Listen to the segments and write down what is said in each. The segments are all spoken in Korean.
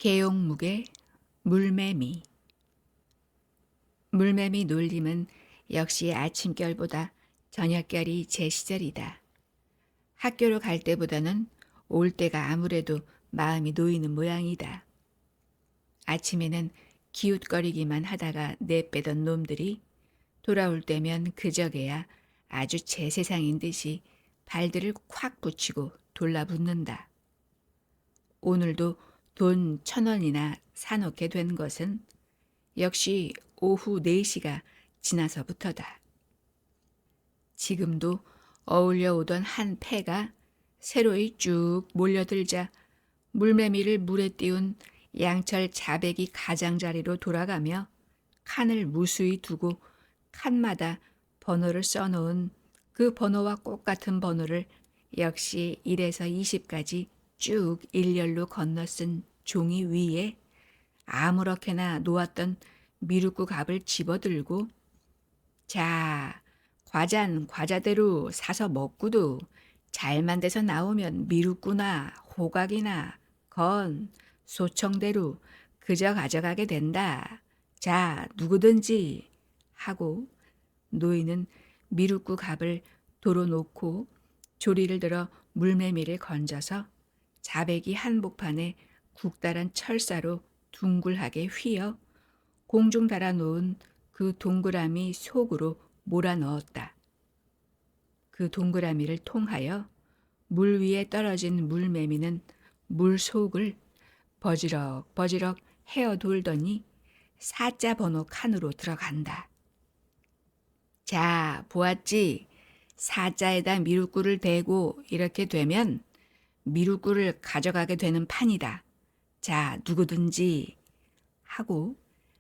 계용묵의 물매미. 물매미 놀림은 역시 아침결보다 저녁결이 제 시절이다. 학교로 갈 때보다는 올 때가 아무래도 마음이 놓이는 모양이다. 아침에는 기웃거리기만 하다가 내빼던 놈들이 돌아올 때면 그저게야 아주 제 세상인 듯이 발들을 콱 붙이고 돌라붙는다. 오늘도 돈 1,000원이나 사놓게 된 것은 역시 오후 4시가 지나서부터다. 지금도 어울려 오던 한 패가 새로이 쭉 몰려들자 물매미를 물에 띄운 양철 자백이 가장자리로 돌아가며 칸을 무수히 두고 칸마다 번호를 써놓은 그 번호와 똑같은 번호를 역시 1에서 20까지 쭉 일렬로 건너 쓴 종이 위에 아무렇게나 놓았던 미루국 갑을 집어들고 자, 과잔 과자대로 사서 먹구도 잘만 돼서 나오면 미루구나 호각이나 건 소청대로 그저 가져가게 된다. 자, 누구든지 하고 노인은 미루국 갑을 도로 놓고 조리를 들어 물매미를 건져서 자배기 한복판에 국달한 철사로 둥글하게 휘어 공중 달아놓은 그 동그라미 속으로 몰아 넣었다. 그 동그라미를 통하여 물 위에 떨어진 물매미는 물 속을 버지럭 헤어 돌더니 사자 번호 칸으로 들어간다. 자, 보았지? 사자에다 미루꿀을 대고 이렇게 되면 미루꿀을 가져가게 되는 판이다. 자, 누구든지 하고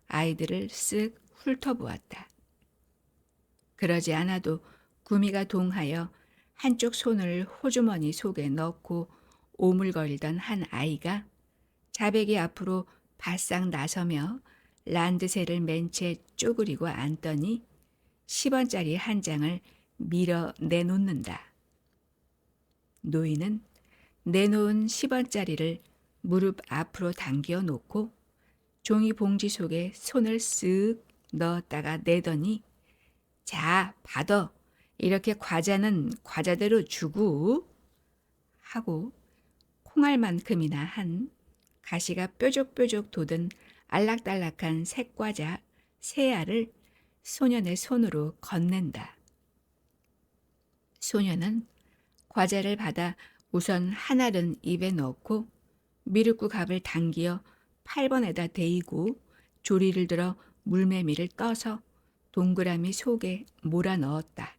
아이들을 쓱 훑어보았다. 그러지 않아도 구미가 동하여 한쪽 손을 호주머니 속에 넣고 오물거리던 한 아이가 자배기 앞으로 바싹 나서며 란드세를 맨 채 쪼그리고 앉더니 10원짜리 한 장을 밀어 내놓는다. 노인은 내놓은 10원짜리를 무릎 앞으로 당겨 놓고 종이 봉지 속에 손을 쓱 넣었다가 내더니 자, 받아. 이렇게 과자는 과자대로 주고 하고 콩알만큼이나 한 가시가 뾰족뾰족 돋은 알락달락한 색과자 3알을 소년의 손으로 건넨다. 소년은 과자를 받아 우선 한 알은 입에 넣고 미륵국 갑을 당기어 8번에다 대이고 조리를 들어 물매미를 떠서 동그라미 속에 몰아 넣었다.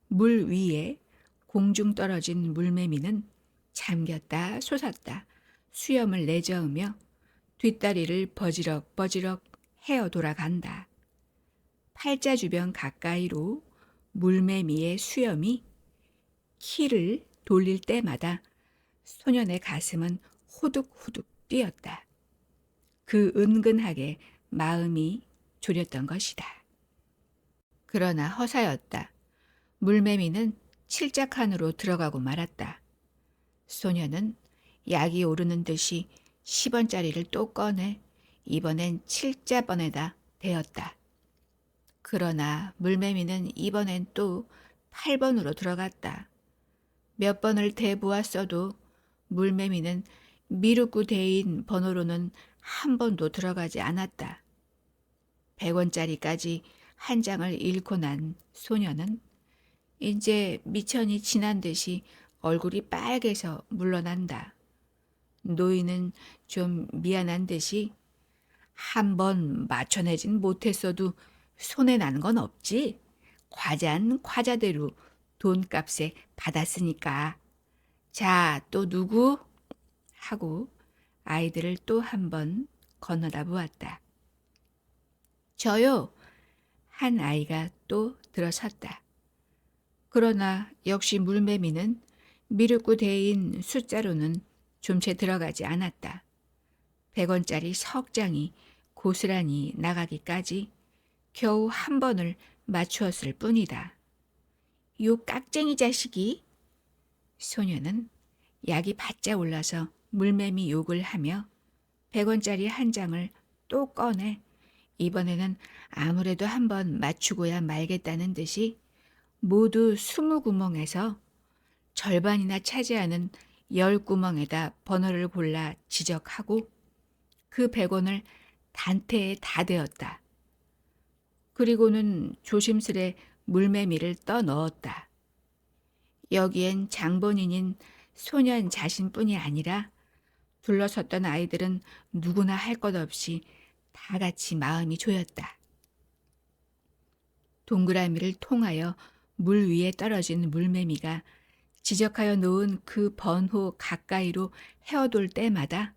물 위에 공중 떨어진 물매미는 잠겼다 솟았다 수염을 내저으며 뒷다리를 버지럭 헤어 돌아간다. 팔자 주변 가까이로 물매미의 수염이 키를 돌릴 때마다 소년의 가슴은 호둑호둑 뛰었다. 그 은근하게 마음이 졸였던 것이다. 그러나 허사였다. 물매미는 칠짝한으로 들어가고 말았다. 소년은 약이 오르는 듯이 10원짜리를 또 꺼내 이번엔 7자번에다 대었다. 그러나 물매미는 이번엔 또 8번으로 들어갔다. 몇 번을 대보았어도 물매미는 미루구 대인 번호로는 한 번도 들어가지 않았다. 100원짜리까지 한 장을 잃고 난 소녀는 이제 미천이 지난 듯이 얼굴이 빨개서 물러난다. 노인은 좀 미안한 듯이 한 번 맞춰내진 못했어도 손에 난 건 없지. 과자는 과자대로 돈값에 받았으니까. 자, 또 누구? 하고 아이들을 또 한 번 건너다 보았다. 저요. 한 아이가 또 들어섰다. 그러나 역시 물매미는 미륵구 대인 숫자로는 좀채 들어가지 않았다. 100원짜리 석 장이 고스란히 나가기까지 겨우 한 번을 맞추었을 뿐이다. 요 깍쟁이 자식이? 소녀는 약이 바짝 올라서 물매미 욕을 하며 100원짜리 한 장을 또 꺼내 이번에는 아무래도 한번 맞추고야 말겠다는 듯이 모두 20구멍에서 절반이나 차지하는 10구멍에다 번호를 골라 지적하고 그 100원을 단테에 다 대었다. 그리고는 조심스레 물매미를 떠넣었다. 여기엔 장본인인 소년 자신뿐이 아니라 둘러섰던 아이들은 누구나 할 것 없이 다 같이 마음이 조였다. 동그라미를 통하여 물 위에 떨어진 물매미가 지적하여 놓은 그 번호 가까이로 헤어돌 때마다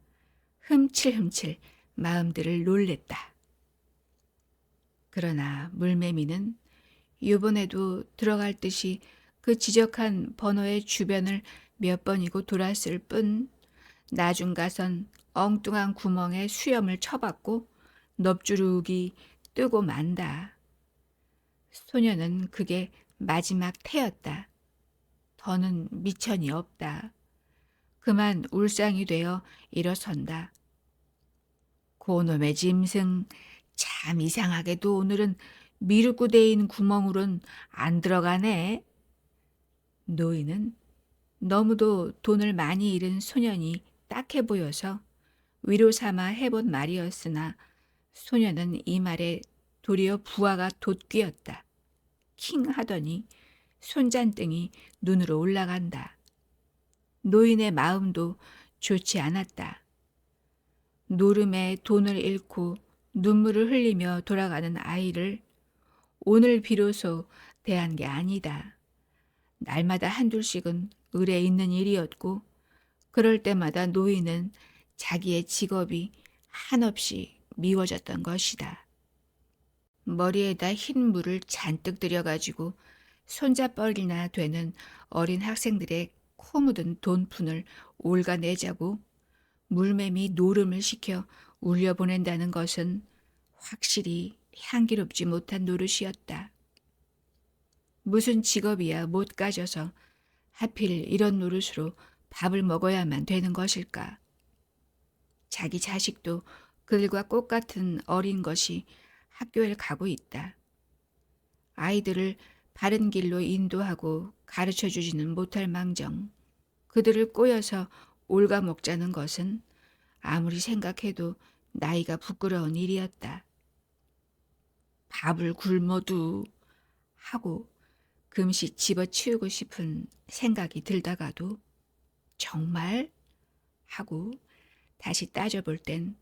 흠칠흠칠 마음들을 놀랬다. 그러나 물매미는 이번에도 들어갈 듯이 그 지적한 번호의 주변을 몇 번이고 돌았을 뿐 나중 가선 엉뚱한 구멍에 수염을 쳐박고 넙주룩이 뜨고 만다. 소녀는 그게 마지막 태였다. 더는 미천이 없다. 그만 울상이 되어 일어선다. 고놈의 짐승, 참 이상하게도 오늘은 미루고 대인 구멍으론 안 들어가네. 노인은 너무도 돈을 많이 잃은 소년이 딱해 보여서 위로 삼아 해본 말이었으나 소년은 이 말에 도리어 부하가 돋귀었다. 킹 하더니 손잔등이 눈으로 올라간다. 노인의 마음도 좋지 않았다. 노름에 돈을 잃고 눈물을 흘리며 돌아가는 아이를 오늘 비로소 대한 게 아니다. 날마다 한둘씩은 을에 있는 일이었고 그럴 때마다 노인은 자기의 직업이 한없이 미워졌던 것이다. 머리에다 흰 물을 잔뜩 들여가지고 손자뻘이나 되는 어린 학생들의 코 묻은 돈푼을 올가내자고 물매미 노름을 시켜 울려보낸다는 것은 확실히 향기롭지 못한 노릇이었다. 무슨 직업이야 못 가져서 하필 이런 노릇으로 밥을 먹어야만 되는 것일까. 자기 자식도 그들과 똑같은 어린 것이 학교에 가고 있다. 아이들을 바른 길로 인도하고 가르쳐 주지는 못할 망정 그들을 꼬여서 올가먹자는 것은 아무리 생각해도 나이가 부끄러운 일이었다. 밥을 굶어도 하고 금시 집어치우고 싶은 생각이 들다가도 정말 하고 다시 따져볼 땐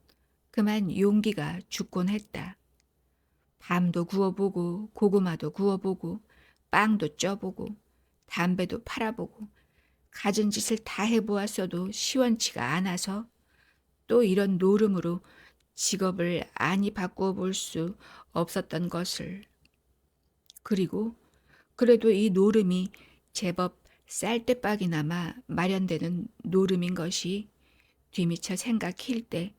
그만 용기가 죽곤 했다. 밤도 구워보고 고구마도 구워보고 빵도 쪄보고 담배도 팔아보고 갖은 짓을 다 해보았어도 시원치가 않아서 또 이런 노름으로 직업을 안이 바꾸어 볼 수 없었던 것을. 그리고 그래도 이 노름이 제법 쌀때박이나마 마련되는 노름인 것이 뒤미처 생각힐 때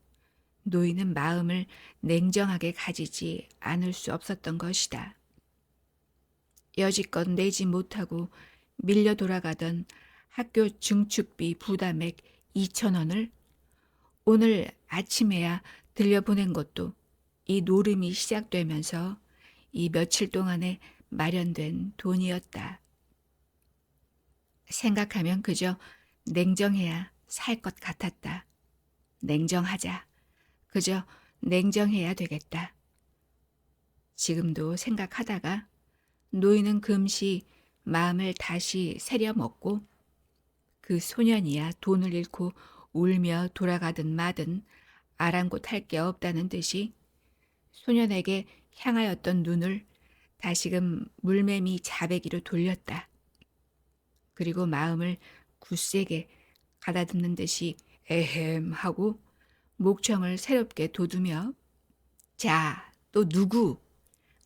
노인은 마음을 냉정하게 가지지 않을 수 없었던 것이다. 여지껏 내지 못하고 밀려 돌아가던 학교 증축비 부담액 2,000원을 오늘 아침에야 들려보낸 것도 이 노름이 시작되면서 이 며칠 동안에 마련된 돈이었다. 생각하면 그저 냉정해야 살 것 같았다. 냉정하자. 그저 냉정해야 되겠다. 지금도 생각하다가 노인은 금시 마음을 다시 새려먹고 그 소년이야 돈을 잃고 울며 돌아가든 마든 아랑곳할 게 없다는 듯이 소년에게 향하였던 눈을 다시금 물매미 자배기로 돌렸다. 그리고 마음을 굳세게 가다듬는 듯이 에헴 하고 목청을 새롭게 돋우며 자, 또 누구?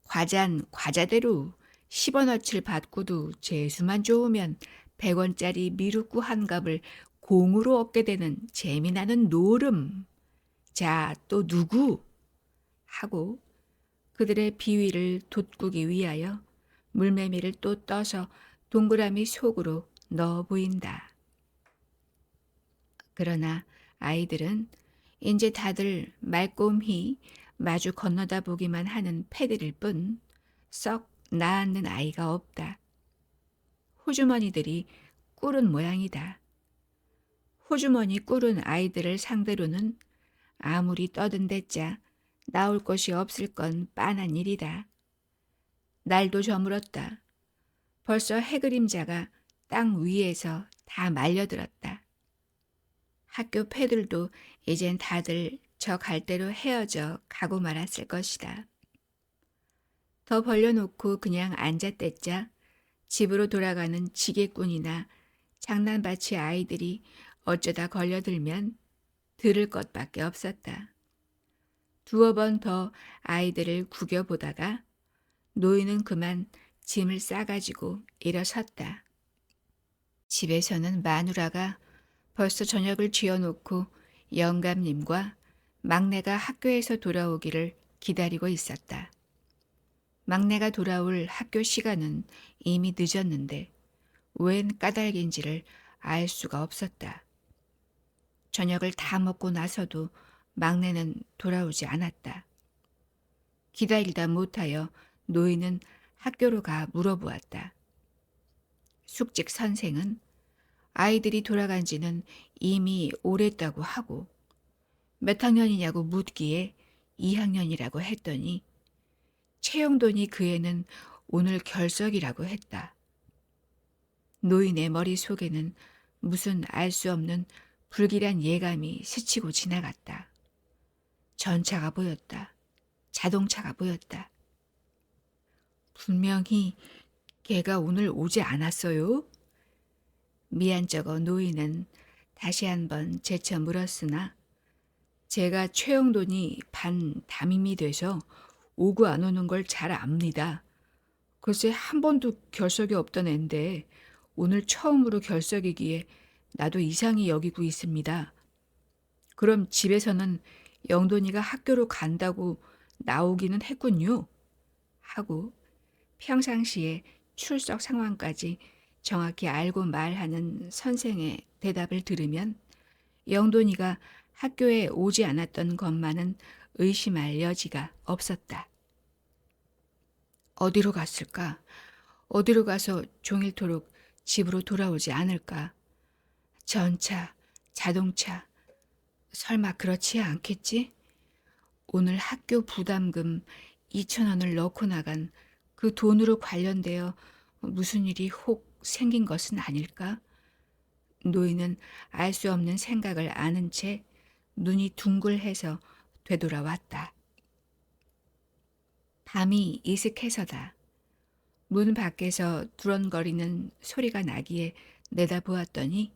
과잔 과자대로 10원어치를 받고도 재수만 좋으면 100원짜리 미루꾸 한 갑을 공으로 얻게 되는 재미나는 노름. 자, 또 누구? 하고 그들의 비위를 돋구기 위하여 물매미를 또 떠서 동그라미 속으로 넣어 보인다. 그러나 아이들은 이제 다들 말꼼히 마주 건너다 보기만 하는 패들일 뿐 썩 나앉는 아이가 없다. 호주머니들이 꿇은 모양이다. 호주머니 꿇은 아이들을 상대로는 아무리 떠든댔자 나올 것이 없을 건 빤한 일이다. 날도 저물었다. 벌써 해그림자가 땅 위에서 다 말려들었다. 학교 패들도 이젠 다들 저 갈대로 헤어져 가고 말았을 것이다. 더 벌려놓고 그냥 앉았댔자 집으로 돌아가는 지게꾼이나 장난바치 아이들이 어쩌다 걸려들면 들을 것밖에 없었다. 두어 번 더 아이들을 구겨보다가 노인은 그만 짐을 싸가지고 일어섰다. 집에서는 마누라가 벌써 저녁을 쥐어놓고 영감님과 막내가 학교에서 돌아오기를 기다리고 있었다. 막내가 돌아올 학교 시간은 이미 늦었는데 웬 까닭인지를 알 수가 없었다. 저녁을 다 먹고 나서도 막내는 돌아오지 않았다. 기다리다 못하여 노인은 학교로 가 물어보았다. 숙직 선생은 아이들이 돌아간 지는 이미 오랬다고 하고 몇 학년이냐고 묻기에 2학년이라고 했더니 최영돈이 그 애는 오늘 결석이라고 했다. 노인의 머릿속에는 무슨 알 수 없는 불길한 예감이 스치고 지나갔다. 전차가 보였다. 자동차가 보였다. 분명히 걔가 오늘 오지 않았어요? 미안쩍어 노인은 다시 한번 재쳐 물었으나 제가 최영돈이 반 담임이 돼서 오고 안 오는 걸 잘 압니다. 글쎄 한 번도 결석이 없던 앤데 오늘 처음으로 결석이기에 나도 이상히 여기고 있습니다. 그럼 집에서는 영돈이가 학교로 간다고 나오기는 했군요. 하고 평상시에 출석 상황까지 정확히 알고 말하는 선생의 대답을 들으면 영돈이가 학교에 오지 않았던 것만은 의심할 여지가 없었다. 어디로 갔을까? 어디로 가서 종일토록 집으로 돌아오지 않을까? 전차, 자동차, 설마 그렇지 않겠지? 오늘 학교 부담금 2,000원을 넣고 나간 그 돈으로 관련되어 무슨 일이 혹 생긴 것은 아닐까? 노인은 알 수 없는 생각을 아는 채 눈이 둥글해서 되돌아왔다. 밤이 이슥해서다. 문 밖에서 두런거리는 소리가 나기에 내다보았더니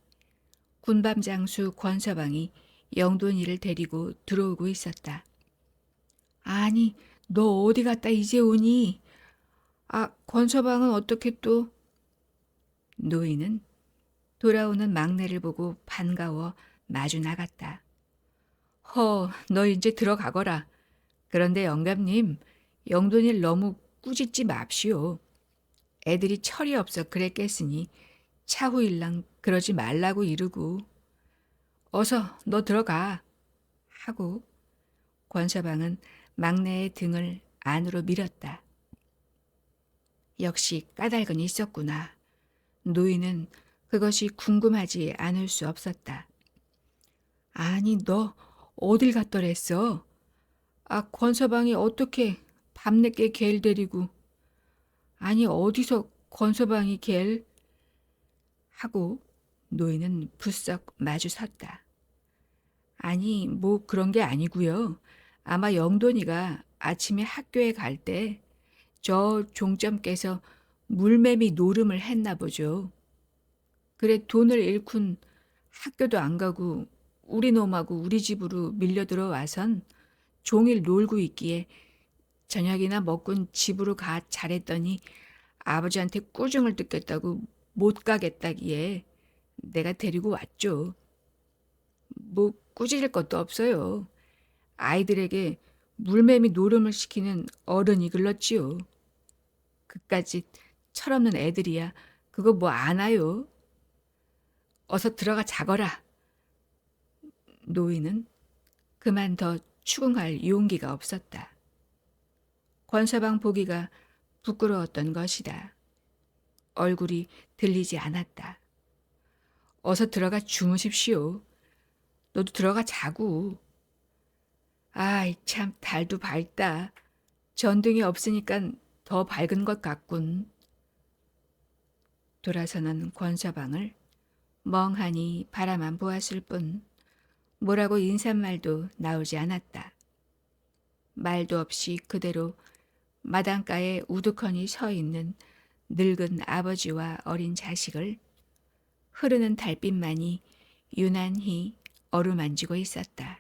군밤 장수 권서방이 영돈이를 데리고 들어오고 있었다. 아니, 너 어디 갔다 이제 오니? 아, 권서방은 어떻게 또? 노인은 돌아오는 막내를 보고 반가워 마주 나갔다. 너 이제 들어가거라. 그런데 영감님, 영돈이를 너무 꾸짖지 맙시오. 애들이 철이 없어 그랬겠으니 차후일랑 그러지 말라고 이르고. 어서 너 들어가. 하고 권서방은 막내의 등을 안으로 밀었다. 역시 까닭은 있었구나. 노인은 그것이 궁금하지 않을 수 없었다. 아니, 너 어딜 갔더랬어? 아, 권서방이 어떻게 밤늦게 걔를 데리고. 아니, 어디서 권서방이 걔를? 하고 노인은 부쩍 마주 섰다. 아니, 뭐 그런 게 아니고요. 아마 영돈이가 아침에 학교에 갈 때 저 종점께서 물매미 노름을 했나 보죠. 그래 돈을 잃군 학교도 안 가고 우리 놈하고 우리 집으로 밀려 들어와선 종일 놀고 있기에 저녁이나 먹곤 집으로 가 잘했더니 아버지한테 꾸중을 듣겠다고 못 가겠다기에 내가 데리고 왔죠. 뭐 꾸짖을 것도 없어요. 아이들에게 물매미 노름을 시키는 어른이 글렀지요. 그까짓 철없는 애들이야 그거 뭐 아나요? 어서 들어가 자거라. 노인은 그만 더 추궁할 용기가 없었다. 권서방 보기가 부끄러웠던 것이다. 얼굴이 들리지 않았다. 어서 들어가 주무십시오. 너도 들어가 자고. 아이 참 달도 밝다. 전등이 없으니까 더 밝은 것 같군. 돌아서는 권서방을 멍하니 바라만 보았을 뿐 뭐라고 인사말도 나오지 않았다. 말도 없이 그대로 마당가에 우두커니 서 있는 늙은 아버지와 어린 자식을 흐르는 달빛만이 유난히 어루만지고 있었다.